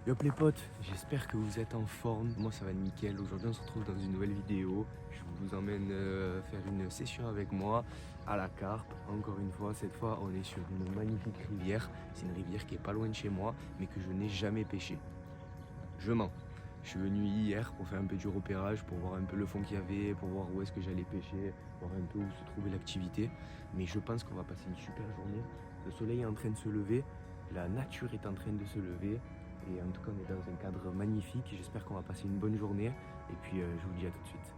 Yop les potes, j'espère que vous êtes en forme. Moi ça va nickel. Aujourd'hui on se retrouve dans une nouvelle vidéo. Je vous emmène faire une session avec moi à la carpe. Encore une fois, cette fois on est sur une magnifique rivière. C'est une rivière qui est pas loin de chez moi, mais que je n'ai jamais pêché. Je mens. Je suis venu hier pour faire un peu du repérage, pour voir un peu le fond qu'il y avait, pour voir où est-ce que j'allais pêcher, voir un peu où se trouvait l'activité. Mais je pense qu'on va passer une super journée. Le soleil est en train de se lever, la nature est en train de se lever. Et en tout cas, on est dans un cadre magnifique. J'espère qu'on va passer une bonne journée. Et puis, je vous dis à tout de suite.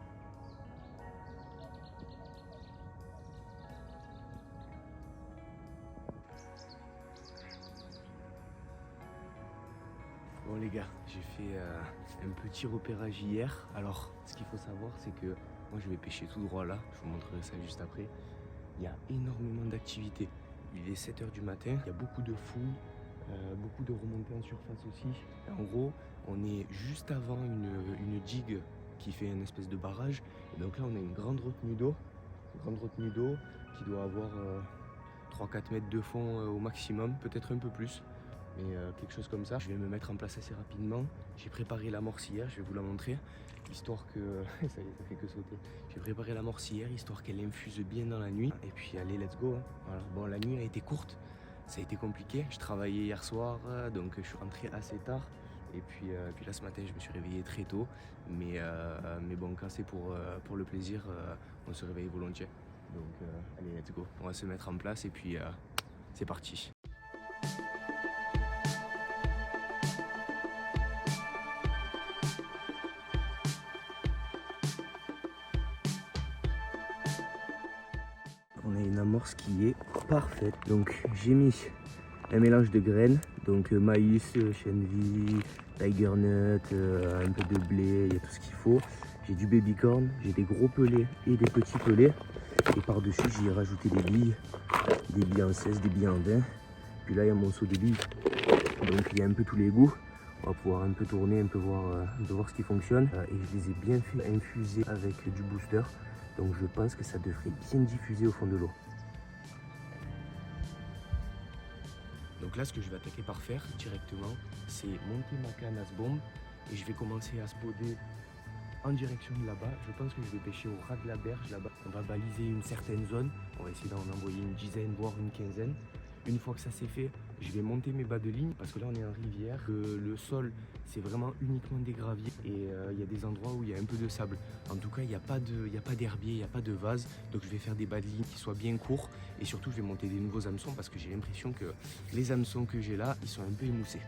Bon les gars, j'ai fait un petit repérage hier. Alors, ce qu'il faut savoir, c'est que moi, je vais pêcher tout droit là. Je vous montrerai ça juste après. Il y a énormément d'activités. Il est 7 h du matin. Il y a beaucoup de fouilles, beaucoup de remontées en surface aussi. En gros, on est juste avant une digue qui fait une espèce de barrage. Et donc là, on a une grande retenue d'eau. Qui doit avoir 3-4 mètres de fond au maximum, peut-être un peu plus. Mais quelque chose comme ça. Je vais me mettre en place assez rapidement. J'ai préparé la morsière, je vais vous la montrer, histoire que... ça y est, ça fait que sauter. J'ai préparé la morsière, histoire qu'elle infuse bien dans la nuit. Et puis allez, let's go. Hein. Voilà. Bon, la nuit a été courte, ça a été compliqué. Je travaillais hier soir, donc je suis rentré assez tard. Et puis là, ce matin, je me suis réveillé très tôt. Mais bon, quand c'est pour le plaisir, on se réveille volontiers. Donc allez, let's go. On va se mettre en place et puis c'est parti. On a une amorce qui est parfaite. Donc j'ai mis un mélange de graines, donc maïs, chenvi, tiger nut, un peu de blé, il y a tout ce qu'il faut. J'ai du baby corn, j'ai des gros pelets et des petits pelets. Et par-dessus, j'ai rajouté des billes en 16, des billes en 20. Puis là, il y a mon seau de billes. Donc il y a un peu tous les goûts. On va pouvoir un peu tourner, un peu voir ce qui fonctionne. Et je les ai bien fait infuser avec du booster. Donc je pense que ça devrait bien diffuser au fond de l'eau. Donc là, ce que je vais attaquer par faire directement, c'est monter ma canne à ce bombe. Et je vais commencer à spoder en direction de là-bas. Je pense que je vais pêcher au ras de la berge là-bas. On va baliser une certaine zone. On va essayer d'en envoyer une dizaine, voire une quinzaine. Une fois que ça c'est fait, je vais monter mes bas de ligne parce que là on est en rivière. Le sol c'est vraiment uniquement des graviers et il y a des endroits où il y a un peu de sable. En tout cas, il n'y a pas d'herbier, il n'y a pas de vase. Donc je vais faire des bas de ligne qui soient bien courts et surtout je vais monter des nouveaux hameçons parce que j'ai l'impression que les hameçons que j'ai là, ils sont un peu émoussés.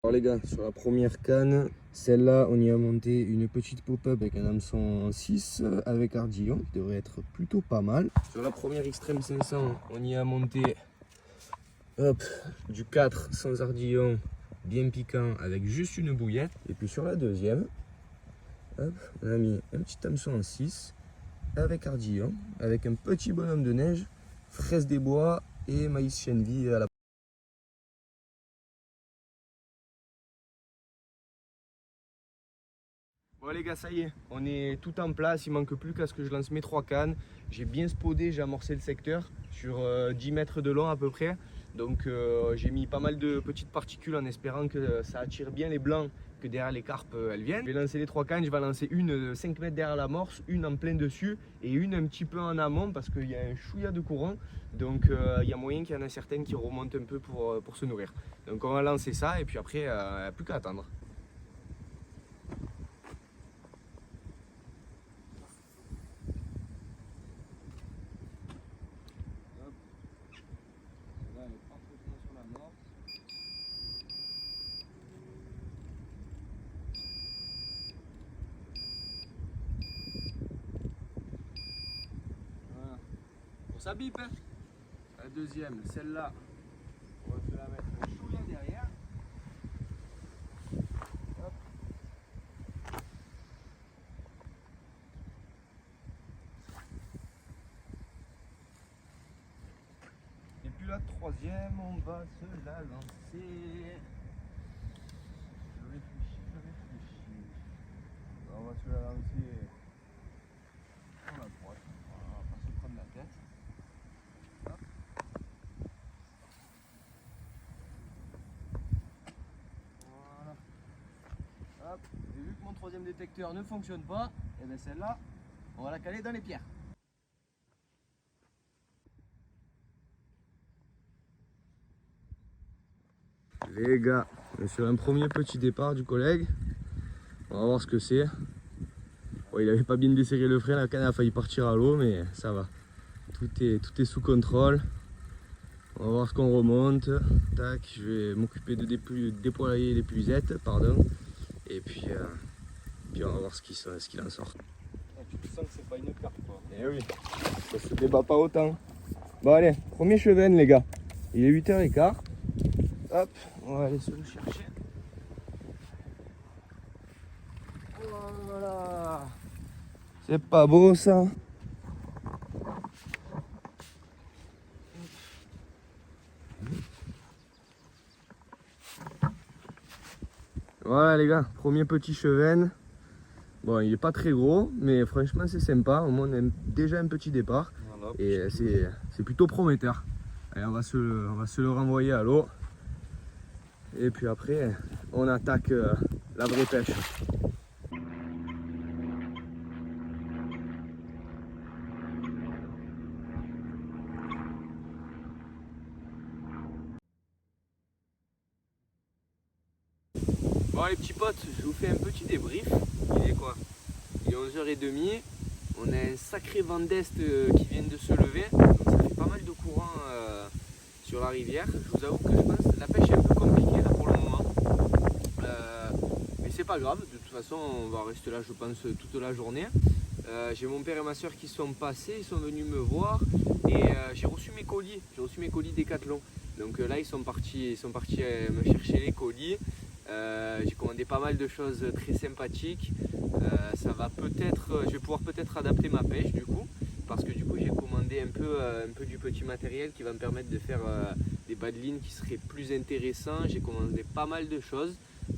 Alors les gars, sur la première canne, celle-là, on y a monté une petite pop-up avec un hameçon 6 avec ardillon, qui devrait être plutôt pas mal. Sur la première Extreme 500, on y a monté hop, du 4 sans ardillon, bien piquant, avec juste une bouillette. Et puis sur la deuxième, hop, on a mis un petit hameçon 6 avec ardillon, avec un petit bonhomme de neige, fraise des bois et maïs chenvi à la... Bon les gars, ça y est, on est tout en place, il manque plus qu'à ce que je lance mes 3 cannes. J'ai bien spodé, j'ai amorcé le secteur sur 10 mètres de long à peu près. Donc j'ai mis pas mal de petites particules en espérant que ça attire bien les blancs, que derrière les carpes elles viennent. Je vais lancer les 3 cannes, je vais lancer une 5 mètres derrière l'amorce, une en plein dessus et une un petit peu en amont parce qu'il y a un chouïa de courant. Donc il y a moyen qu'il y en a certaines qui remontent un peu pour se nourrir. Donc on va lancer ça et puis après, plus qu'à attendre. Ça bip hein. La deuxième, celle-là, on va se la mettre chouïa derrière. troisième, on va se la lancer. Je réfléchis. On va se la lancer sur la droite. On va pas se prendre la tête. Hop. Voilà. Hop. Et vu que mon troisième détecteur ne fonctionne pas, et bien celle-là, on va la caler dans les pierres. Les gars, on est sur un premier petit départ du collègue. On va voir ce que c'est. Bon, il avait pas bien desserré le frein, la canne a failli partir à l'eau, mais ça va. Tout est sous contrôle. On va voir ce qu'on remonte. Tac, je vais m'occuper de déployer les puisettes, pardon. Et puis on va voir ce qu'il en sort. Ah, tu sens que c'est pas une carte quoi. Eh oui, ça se débat pas autant. Bon allez, premier cheven les gars. Il est 8h15. Hop, on va aller se le chercher. Voilà. C'est pas beau ça. Voilà les gars, premier petit cheven. Bon, il est pas très gros, mais franchement c'est sympa. Au moins on a déjà un petit départ. Voilà. Et c'est plutôt prometteur. Allez, on va se le renvoyer à l'eau. Et puis après, on attaque la vraie pêche. Bon les petits potes, je vous fais un petit débrief. Il est quoi? Il est 11h30. On a un sacré vent d'est qui vient de se lever. Donc ça fait pas mal de courant sur la rivière. Je vous avoue que je pense que la pêche est un peu compliquée là pour le moment. Mais c'est pas grave, de toute façon on va rester là je pense toute la journée. J'ai mon père et ma soeur qui sont passés, ils sont venus me voir et j'ai reçu mes colis. J'ai reçu mes colis Décathlon. Donc là ils sont partis me chercher les colis. J'ai commandé pas mal de choses très sympathiques. Ça va peut-être, je vais pouvoir peut-être adapter ma pêche du coup, parce que du coup j'ai commandé un peu du petit matériel qui va me permettre de faire des bas de ligne qui seraient plus intéressants. J'ai commandé pas mal de choses,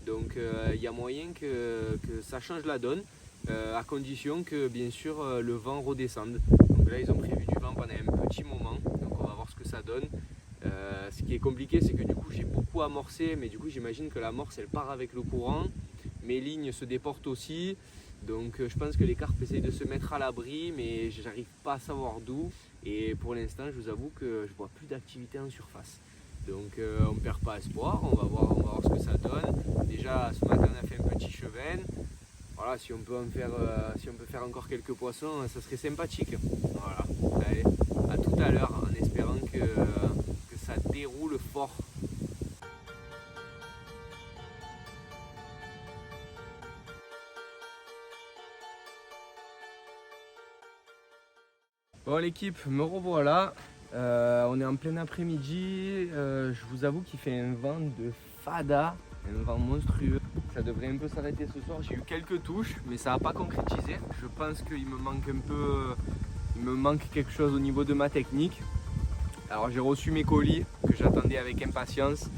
donc il y a moyen que ça change la donne, à condition que bien sûr le vent redescende. Donc là ils ont prévu du vent pendant un petit moment, donc on va voir ce que ça donne. Ce qui est compliqué c'est que du coup j'ai beaucoup amorcé, mais du coup j'imagine que l'amorce elle part avec le courant, mes lignes se déportent aussi, donc je pense que les carpes essayent de se mettre à l'abri, mais j'arrive pas à savoir d'où, et pour l'instant je vous avoue que je vois plus d'activité en surface, donc on ne perd pas espoir, on va voir ce que ça donne. Déjà ce matin on a fait un petit cheven, voilà, si on peut faire encore quelques poissons ça serait sympathique. Voilà, allez, à tout à l'heure en espérant que ça déroule fort. Bon l'équipe, me revoilà. On est en plein après-midi. Je vous avoue qu'il fait un vent de fada, un vent monstrueux. Ça devrait un peu s'arrêter ce soir. J'ai eu quelques touches, mais ça n'a pas concrétisé. Je pense qu'il me manque un peu, il me manque quelque chose au niveau de ma technique. Alors j'ai reçu mes colis que j'attendais avec impatience.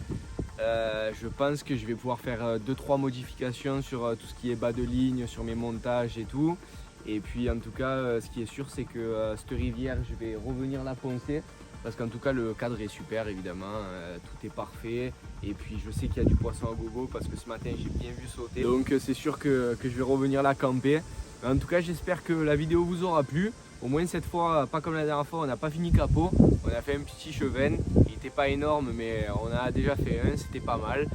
Je pense que je vais pouvoir faire 2-3 modifications sur tout ce qui est bas de ligne, sur mes montages et tout. Et puis en tout cas, ce qui est sûr, c'est que cette rivière, je vais revenir la poncer. Parce qu'en tout cas, le cadre est super, évidemment. Tout est parfait. Et puis je sais qu'il y a du poisson à gogo parce que ce matin, j'ai bien vu sauter. Donc c'est sûr que je vais revenir la camper. Mais en tout cas, j'espère que la vidéo vous aura plu. Au moins cette fois, pas comme la dernière fois, on n'a pas fini capot. On a fait un petit cheven. Il n'était pas énorme, mais on a déjà fait un, c'était pas mal.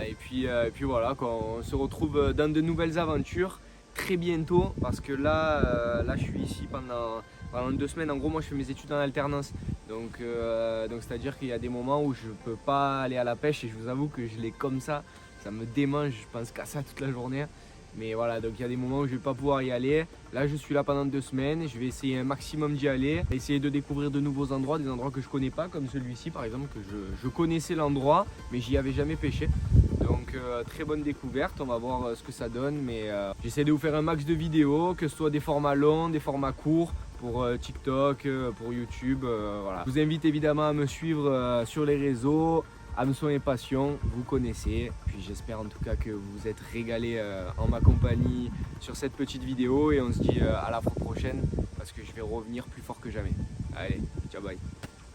Et puis voilà, on se retrouve dans de nouvelles aventures très bientôt. Parce que là je suis ici pendant 2 semaines. En gros, moi je fais mes études en alternance. Donc c'est-à-dire qu'il y a des moments où je ne peux pas aller à la pêche. Et je vous avoue que je l'ai comme ça. Ça me démange, je pense qu'à ça toute la journée. Mais voilà, donc il y a des moments où je ne vais pas pouvoir y aller. Là, je suis là pendant 2 semaines. Je vais essayer un maximum d'y aller. Essayer de découvrir de nouveaux endroits, des endroits que je ne connais pas, comme celui-ci par exemple, que je connaissais l'endroit, mais j'y avais jamais pêché. Donc très bonne découverte, on va voir ce que ça donne. Mais j'essaie de vous faire un max de vidéos, que ce soit des formats longs, des formats courts, pour TikTok, pour YouTube, voilà. Je vous invite évidemment à me suivre sur les réseaux, à me soigner passion, vous connaissez. Puis j'espère en tout cas que vous vous êtes régalés en ma compagnie sur cette petite vidéo et on se dit à la fois prochaine parce que je vais revenir plus fort que jamais. Allez, ciao, bye.